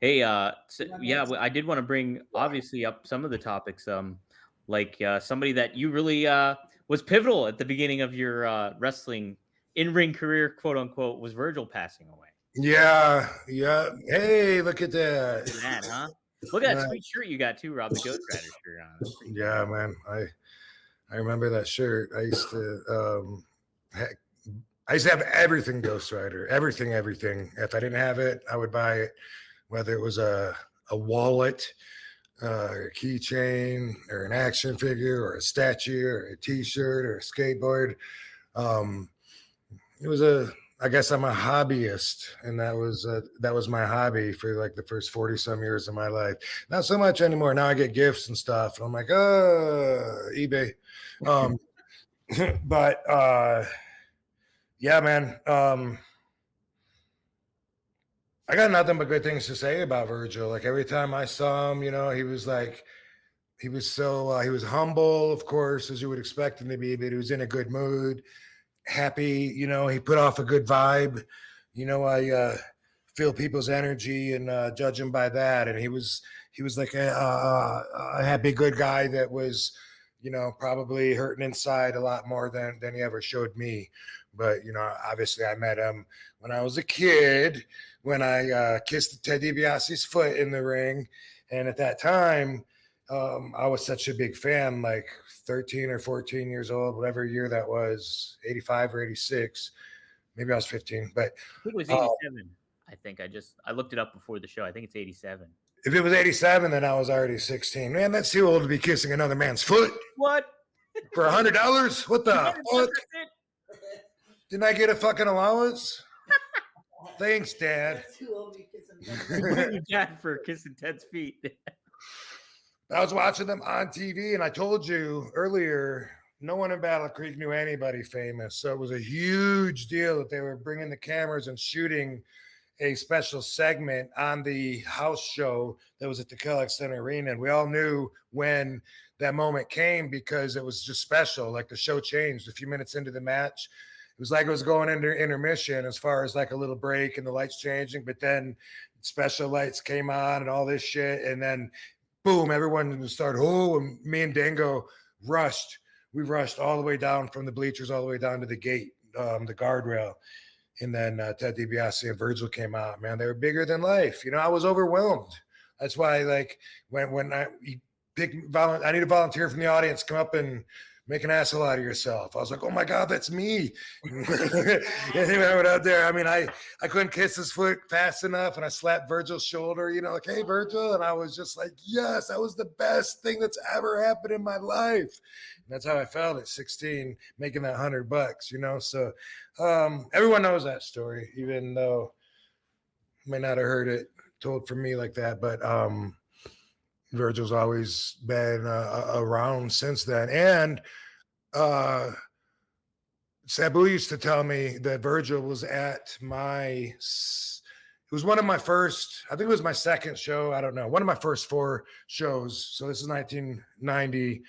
Hey, yeah, I did want to bring obviously up some of the topics. Somebody that you really was pivotal at the beginning of your wrestling in ring career, quote unquote, was Virgil passing away. Yeah, yeah. Hey, look at that. Look at that, huh? Look at that Uh, sweet shirt you got too, Rob. The Ghost Rider shirt on. That's pretty yeah, badass. man. I remember that shirt. I used to have everything Ghost Rider, everything, everything. If I didn't have it, I would buy it. Whether it was a wallet, or a keychain, or an action figure, or a statue, or a T-shirt, or a skateboard. Um, it was a I guess I'm a hobbyist, and that was my hobby for like the first 40 some years of my life. Not so much anymore. Now I get gifts and stuff, and I'm like, eBay. Um, but yeah, man. I got nothing but good things to say about Virgil. Like every time I saw him, he was humble, of course, as you would expect him to be, but he was in a good mood, happy. He put off a good vibe. I feel people's energy and judge him by that. And he was like a happy, good guy that was, probably hurting inside a lot more than he ever showed me. But obviously, I met him when I was a kid, when I kissed Ted DiBiase's foot in the ring, and at that time, I was such a big fan, like 13 or 14 years old, whatever year that was, 85 or 86. Maybe I was 15. But I think it was uh, 87. I looked it up before the show. I think it's 87. if it was 87, then I was already 16. Man, that's too old to be kissing another man's foot What? for $100. What the fuck? That's it. Didn't I get a fucking allowance? Thanks, Dad. Blame your dad for kissing Ted's feet. I was watching them on TV, and I told you earlier, no one in Battle Creek knew anybody famous. So it was a huge deal that they were bringing the cameras and shooting a special segment on the house show that was at the Kellogg Center Arena. And we all knew when that moment came because it was just special. Like the show changed a few minutes into the match. It was like it was going into intermission as far as like a little break and the lights changing. But then special lights came on and all this shit. And then boom, everyone started, and me and Dango rushed. We rushed all the way down from the bleachers all the way down to the gate, the guardrail. And then Ted DiBiase and Virgil came out. Man, they were bigger than life. I was overwhelmed. That's why, like, when I need a volunteer from the audience, come up and make an asshole out of yourself. I was like, oh my God, that's me. And he went out there. I mean, I couldn't kiss his foot fast enough, and I slapped Virgil's shoulder, like, hey, Virgil. And I was just like, yes, that was the best thing that's ever happened in my life. And that's how I felt at 16, making that $100, So everyone knows that story, even though I may not have heard it told from me like that. But Virgil's always been around since then. And Sabu used to tell me that Virgil was at it was one of my first, I think it was my second show. I don't know. One of my first 4 shows. So this is 1990.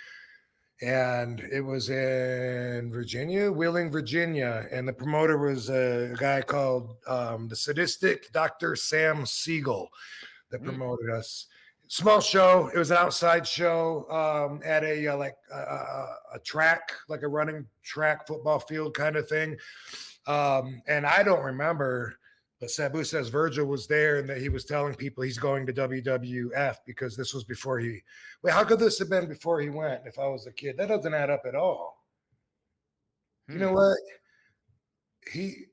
And it was in Wheeling, Virginia. And the promoter was a guy called the sadistic Dr. Sam Siegel that promoted us. Small show. It was an outside show at a track, like a running track football field kind of thing. And I don't remember, but Sabu says Virgil was there and that he was telling people he's going to WWF because this was before he. Wait, how could this have been before he went? If I was a kid, that doesn't add up at all. You know what?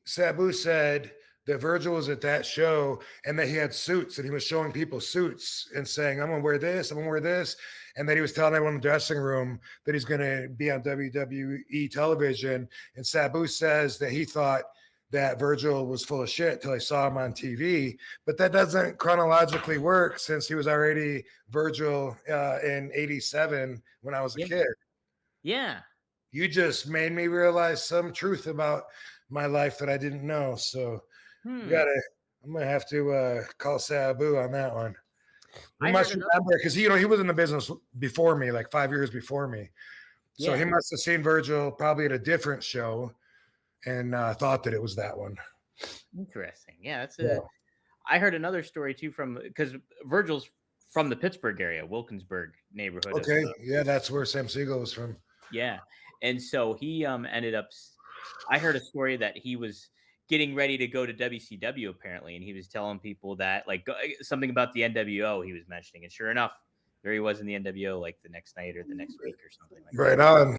Sabu said that Virgil was at that show and that he had suits and he was showing people suits and saying, I'm going to wear this, I'm going to wear this. And then he was telling everyone in the dressing room that he's going to be on WWE television. And Sabu says that he thought that Virgil was full of shit till I saw him on TV. But that doesn't chronologically work since he was already Virgil in 87 when I was a kid. Yeah. You just made me realize some truth about my life that I didn't know. So I'm gonna have to call Sabu on that one. He must remember because he was in the business before me, like 5 years before me. So he must have seen Virgil probably at a different show and thought that it was that one. Interesting. Yeah, I heard another story too because Virgil's from the Pittsburgh area, Wilkinsburg neighborhood of Okay, yeah, that's where Sam Siegel was from. yeah, and so he ended up. I heard a story that he was getting ready to go to WCW apparently, and he was telling people that something about the NWO he was mentioning, and sure enough, there he was in the NWO like the next night or the next week or something like that. Right on.